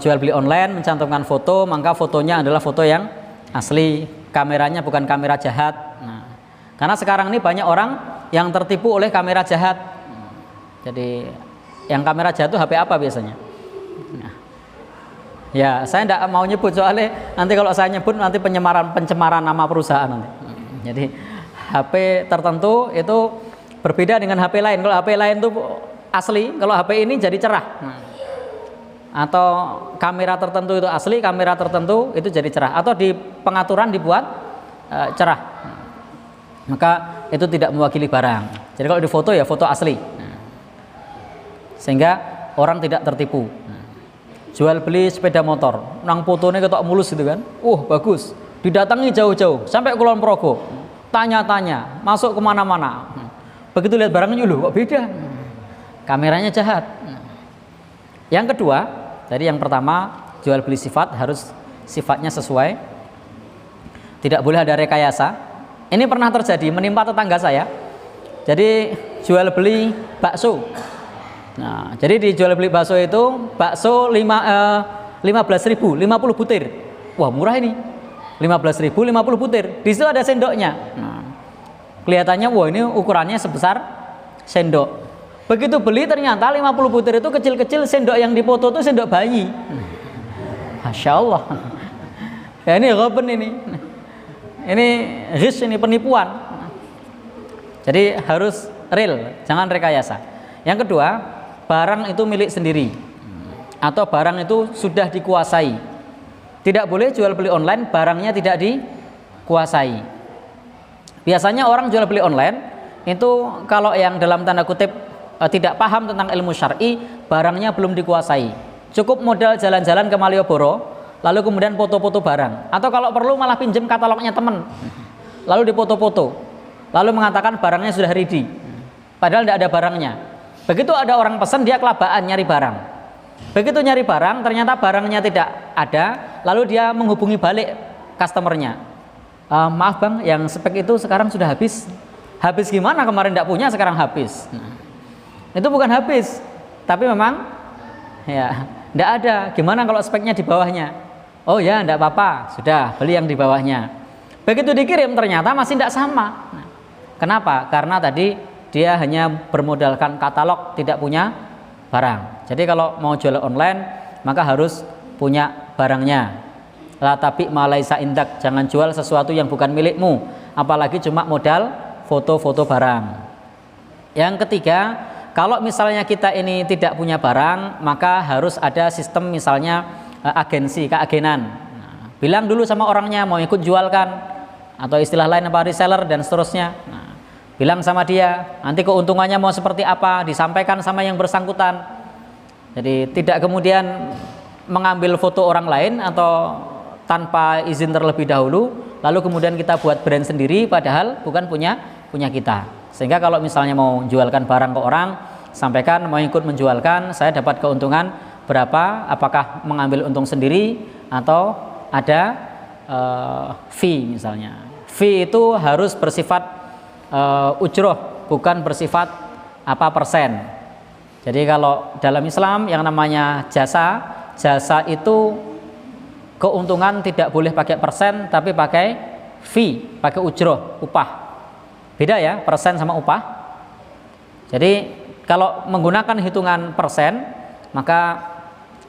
jual beli online mencantumkan foto, maka fotonya adalah foto yang asli, kameranya bukan kamera jahat. Nah, karena sekarang ini banyak orang yang tertipu oleh kamera jahat. Jadi yang kamera jahat itu HP apa biasanya? Nah, ya saya tidak mau nyebut soalnya nanti kalau saya nyebut nanti pencemaran nama perusahaan nanti. Jadi HP tertentu itu berbeda dengan HP lain. Kalau HP lain itu asli, kalau HP ini jadi cerah. Nah, atau kamera tertentu itu asli, kamera tertentu itu jadi cerah, atau di pengaturan dibuat cerah, maka itu tidak mewakili barang. Jadi kalau di foto ya foto asli, sehingga orang tidak tertipu. Jual beli sepeda motor, nang fotonya ketok mulus gitu kan, bagus, didatangi jauh-jauh sampai Kulon Progo, tanya-tanya, masuk kemana-mana, begitu lihat barangnya loh kok beda, kameranya jahat. Yang kedua, tadi yang pertama jual beli sifat harus sifatnya sesuai, tidak boleh ada rekayasa. Ini pernah terjadi menimpa tetangga saya. Jadi jual beli bakso. Nah, jadi di jual beli bakso itu bakso 15.000, 50 butir. Wah murah ini, 15.000 50 butir. Di situ ada sendoknya. Nah, kelihatannya wah ini ukurannya sebesar sendok. Begitu beli ternyata 50 butir itu kecil-kecil, sendok yang dipoto itu sendok bayi. Masya Allah. Ya ini ghaben ini. Ini ghish, ini penipuan. Jadi harus real, jangan rekayasa. Yang kedua, barang itu milik sendiri atau barang itu sudah dikuasai. Tidak boleh jual beli online barangnya tidak dikuasai. Biasanya orang jual beli online itu kalau yang dalam tanda kutip tidak paham tentang ilmu syar'i, barangnya belum dikuasai. Cukup modal jalan-jalan ke Malioboro, lalu kemudian foto-foto barang. Atau kalau perlu malah pinjam katalognya teman, lalu dipoto-foto, lalu mengatakan barangnya sudah ready, padahal tidak ada barangnya. Begitu ada orang pesan, dia kelabaan nyari barang. Begitu nyari barang, ternyata barangnya tidak ada, lalu dia menghubungi balik customernya. Maaf bang, yang spek itu sekarang sudah habis. Habis gimana? Kemarin tidak punya, sekarang habis. Itu bukan habis, tapi memang ya tidak ada. Gimana kalau speknya di bawahnya? Oh ya, tidak apa-apa, sudah beli yang di bawahnya. Begitu dikirim ternyata masih tidak sama. Nah, kenapa? Karena tadi dia hanya bermodalkan katalog, tidak punya barang. Jadi kalau mau jual online maka harus punya barangnya. La tabi ma laisa indak, jangan jual sesuatu yang bukan milikmu, apalagi cuma modal foto-foto barang. Yang ketiga, kalau misalnya kita ini tidak punya barang, maka harus ada sistem misalnya agensi, keagenan. Nah, bilang dulu sama orangnya mau ikut jualkan, atau istilah lain apa reseller dan seterusnya. Nah, bilang sama dia, nanti keuntungannya mau seperti apa, disampaikan sama yang bersangkutan. Jadi tidak kemudian mengambil foto orang lain atau tanpa izin terlebih dahulu, lalu kemudian kita buat brand sendiri padahal bukan punya kita. Sehingga kalau misalnya mau jualkan barang ke orang, sampaikan mau ikut menjualkan, saya dapat keuntungan berapa, apakah mengambil untung sendiri atau ada fee misalnya. Fee itu harus bersifat ujroh, bukan bersifat persen. Jadi kalau dalam Islam yang namanya jasa itu keuntungan tidak boleh pakai persen, tapi pakai fee, pakai ujroh, upah. Beda ya, persen sama upah. Jadi kalau menggunakan hitungan persen, maka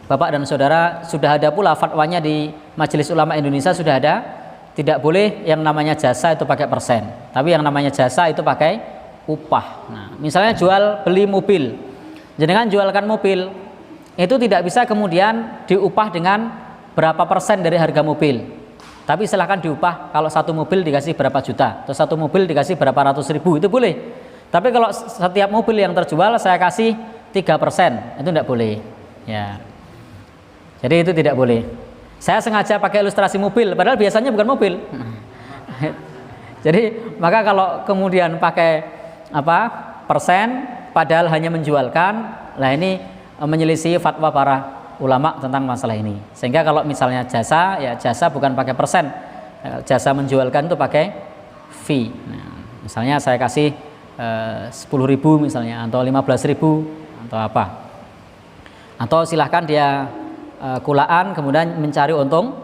Bapak dan Saudara sudah ada pula fatwanya di Majelis Ulama Indonesia, sudah ada, tidak boleh yang namanya jasa itu pakai persen, tapi yang namanya jasa itu pakai upah. Nah, misalnya jual beli mobil, jenengan jualkan mobil, itu tidak bisa kemudian diupah dengan berapa persen dari harga mobil, tapi silahkan diupah kalau satu mobil dikasih berapa juta atau satu mobil dikasih berapa ratus ribu, itu boleh. Tapi kalau setiap mobil yang terjual saya kasih 3%, itu tidak boleh ya. Jadi itu tidak boleh. Saya sengaja pakai ilustrasi mobil padahal biasanya bukan mobil. Jadi maka kalau kemudian pakai persen padahal hanya menjualkan, lah ini menyelisih fatwa para ulama tentang masalah ini. Sehingga kalau misalnya jasa, ya jasa bukan pakai persen, jasa menjualkan itu pakai fee. Nah, misalnya saya kasih 10.000 misalnya, atau 15.000 atau apa, atau silahkan dia kulaan kemudian mencari untung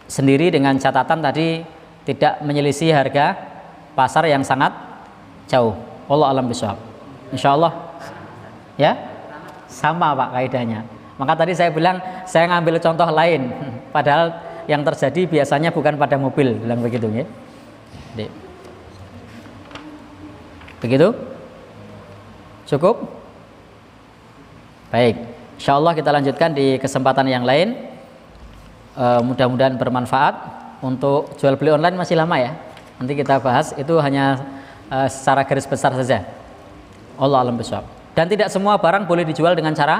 sendiri dengan catatan tadi tidak menyelisih harga pasar yang sangat jauh. Wallahu a'lam bishawab. Insyaallah ya sama Pak kaidahnya. Maka tadi saya bilang saya ngambil contoh lain, padahal yang terjadi biasanya bukan pada mobil, bilang begitu ya. Begitu? Cukup? Baik, insyaallah kita lanjutkan di kesempatan yang lain. Mudah-mudahan bermanfaat. Untuk jual beli online masih lama ya. Nanti kita bahas, itu hanya secara garis besar saja. Wallahu a'lam bishawab. Dan tidak semua barang boleh dijual dengan cara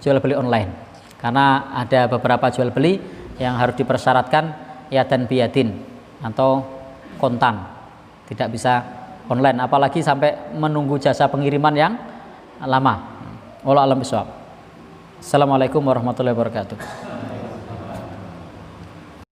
jual beli online, karena ada beberapa jual beli yang harus dipersyaratkan yadan biyadin atau kontan, tidak bisa online, apalagi sampai menunggu jasa pengiriman yang lama. Wallahu a'lam bishawab. Assalamualaikum warahmatullahi wabarakatuh.